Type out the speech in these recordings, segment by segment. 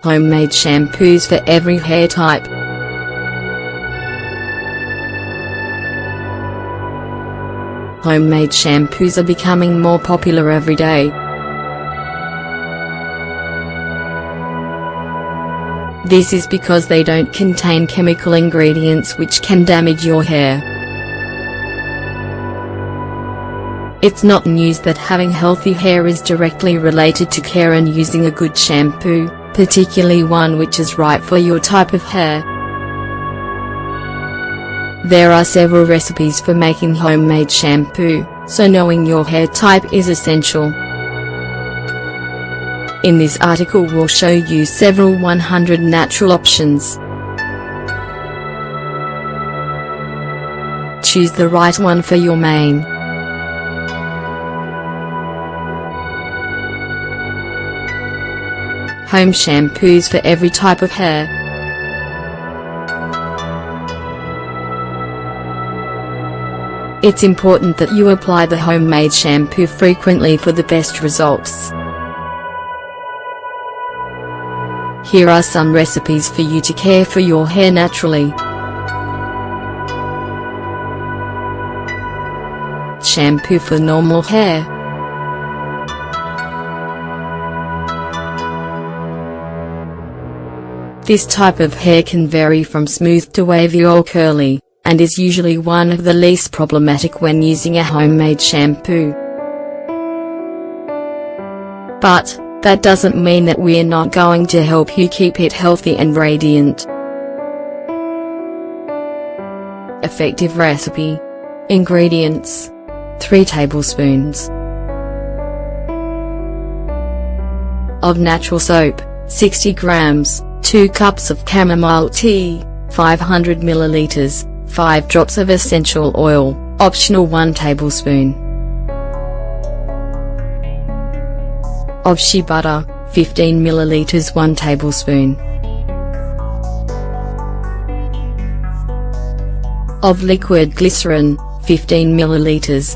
Homemade shampoos for every hair type. Homemade shampoos are becoming more popular every day. This is because they don't contain chemical ingredients which can damage your hair. It's not news that having healthy hair is directly related to care and using a good shampoo, particularly one which is right for your type of hair. There are several recipes for making homemade shampoo, so knowing your hair type is essential. In this article we'll show you several 100 natural options. Choose the right one for your mane. Home shampoos for every type of hair. It's important that you apply the homemade shampoo frequently for the best results. Here are some recipes for you to care for your hair naturally. Shampoo for normal hair. This type of hair can vary from smooth to wavy or curly, and is usually one of the least problematic when using a homemade shampoo. But that doesn't mean that we're not going to help you keep it healthy and radiant. Effective recipe. Ingredients: 3 tablespoons of natural soap, 60 grams, 2 cups of chamomile tea, 500 milliliters, 5 drops of essential oil, optional 1 tablespoon. Of shea butter, 15 milliliters, 1 tablespoon. Of liquid glycerin, 15 milliliters.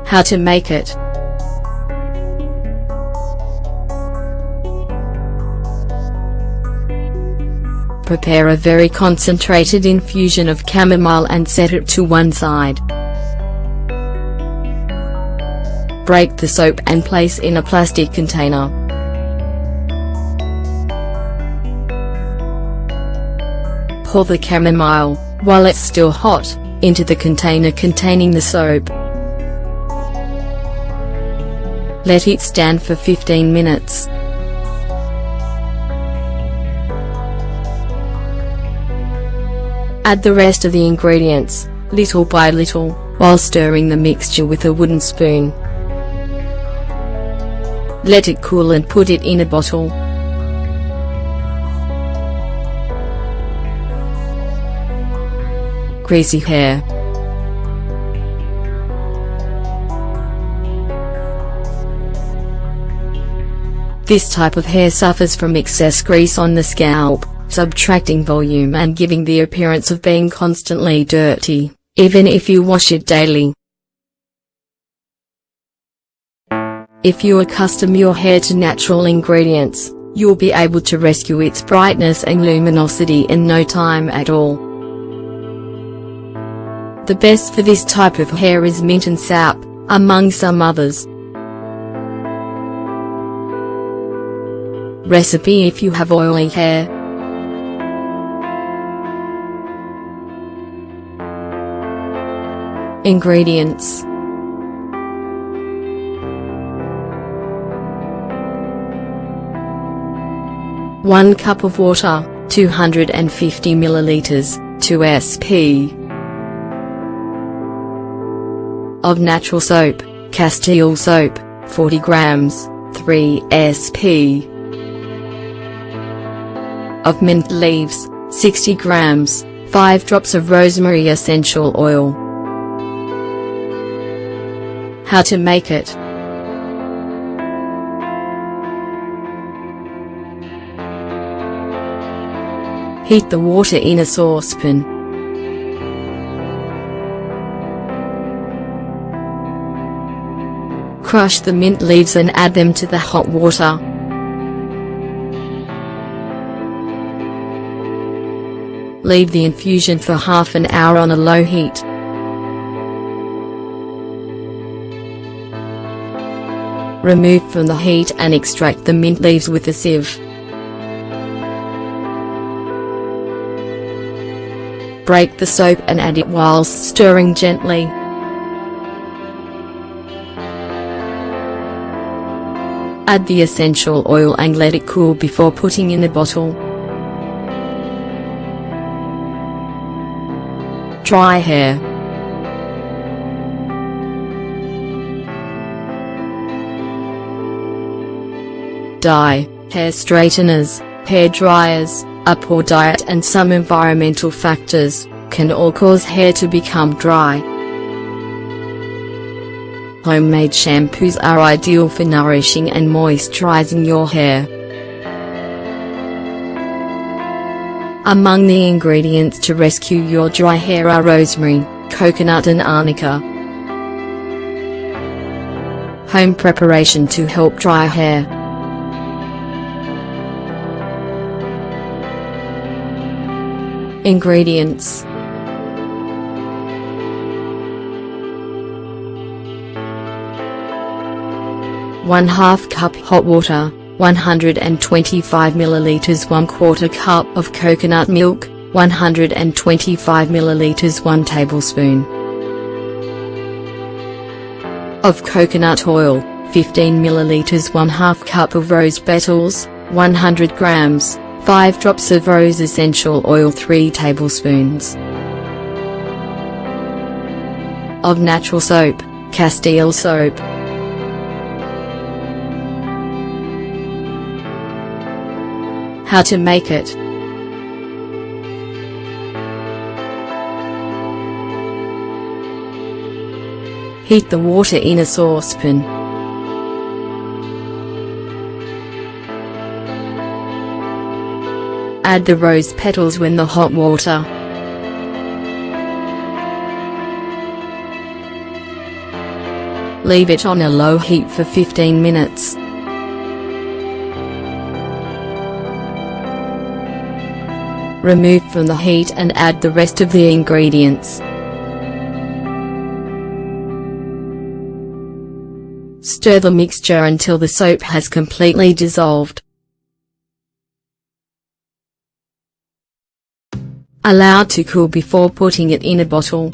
How to make it. Prepare a very concentrated infusion of chamomile and set it to one side. Break the soap and place in a plastic container. Pour the chamomile, while it's still hot, into the container containing the soap. Let it stand for 15 minutes. Add the rest of the ingredients, little by little, while stirring the mixture with a wooden spoon. Let it cool and put it in a bottle. Greasy hair. This type of hair suffers from excess grease on the scalp, subtracting volume and giving the appearance of being constantly dirty, even if you wash it daily. If you accustom your hair to natural ingredients, you'll be able to rescue its brightness and luminosity in no time at all. The best for this type of hair is mint and sap, among some others. Recipe if you have oily hair. Ingredients: 1 cup of water, 250 milliliters, 2 sp. of natural soap, Castile soap, 40 grams, 3 sp. of mint leaves, 60 grams, 5 drops of rosemary essential oil. How to make it. Heat the water in a saucepan. Crush the mint leaves and add them to the hot water. Leave the infusion for half an hour on a low heat. Remove from the heat and extract the mint leaves with a sieve. Break the soap and add it whilst stirring gently. Add the essential oil and let it cool before putting in a bottle. Dry hair. Dye, hair straighteners, hair dryers, a poor diet and some environmental factors can all cause hair to become dry. Homemade shampoos are ideal for nourishing and moisturizing your hair. Among the ingredients to rescue your dry hair are rosemary, coconut and arnica. Home preparation to help dry hair. Ingredients: 1/2 cup hot water, 125 milliliters 1/4 cup of coconut milk, 125 milliliters 1 tablespoon of coconut oil, 15 milliliters 1/2 cup of rose petals, 100 grams, 5 drops of rose essential oil 3 tablespoons of natural soap, Castile soap. How to make it. Heat the water in a saucepan. Add the rose petals when the hot water. Leave it on a low heat for 15 minutes. Remove from the heat and add the rest of the ingredients. Stir the mixture until the soap has completely dissolved. Allow to cool before putting it in a bottle.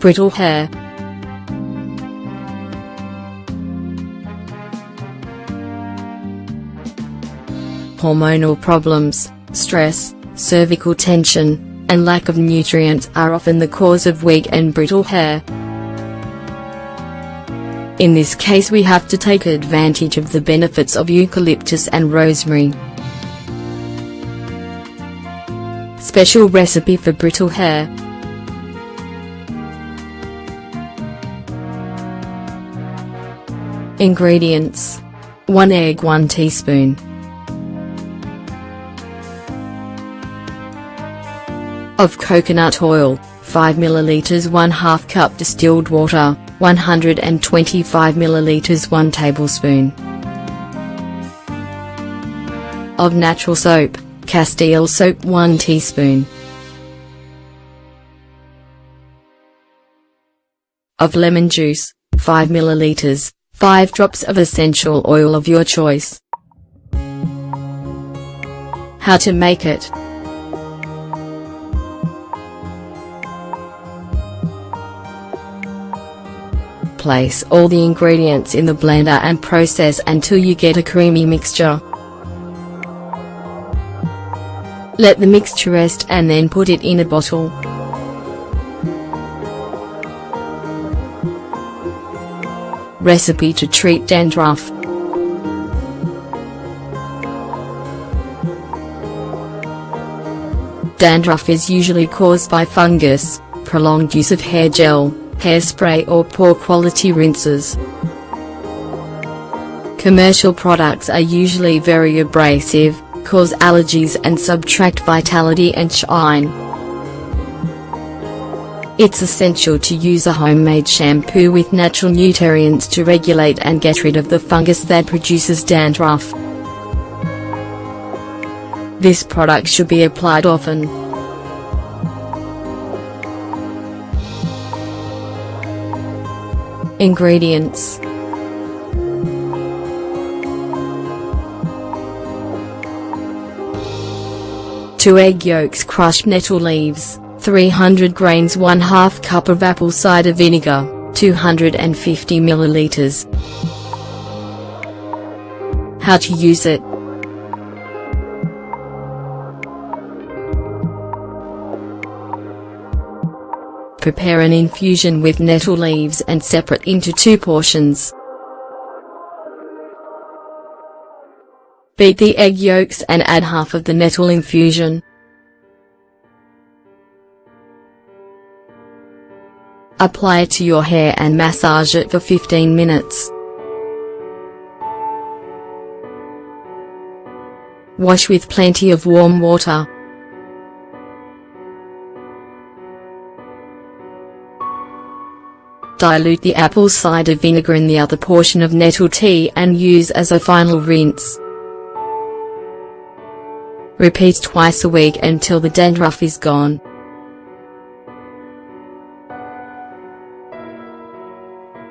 Brittle hair. Hormonal problems, stress, cervical tension, and lack of nutrients are often the cause of weak and brittle hair. In this case we have to take advantage of the benefits of eucalyptus and rosemary. Special recipe for brittle hair. Ingredients: 1 egg 1 teaspoon of coconut oil, 5 milliliters 1/2 cup distilled water, 125 milliliters 1 tablespoon of natural soap, Castile soap 1 teaspoon of lemon juice, 5 milliliters, 5 drops of essential oil of your choice. How to make it. Place all the ingredients in the blender and process until you get a creamy mixture. Let the mixture rest and then put it in a bottle. Recipe to treat dandruff. Dandruff is usually caused by fungus, prolonged use of hair gel, hairspray or poor quality rinses. Commercial products are usually very abrasive, cause allergies and subtract vitality and shine. It's essential to use a homemade shampoo with natural nutrients to regulate and get rid of the fungus that produces dandruff. This product should be applied often. Ingredients: 2 egg yolks, crushed nettle leaves, 300 grains, 1/2 cup of apple cider vinegar, 250 milliliters. How to use it? Prepare an infusion with nettle leaves and separate into 2 portions. Beat the egg yolks and add half of the nettle infusion. Apply it to your hair and massage it for 15 minutes. Wash with plenty of warm water. Dilute the apple cider vinegar in the other portion of nettle tea and use as a final rinse. Repeat twice a week until the dandruff is gone.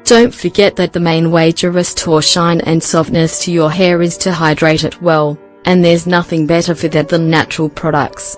Don't forget that the main way to restore shine and softness to your hair is to hydrate it well, and there's nothing better for that than natural products.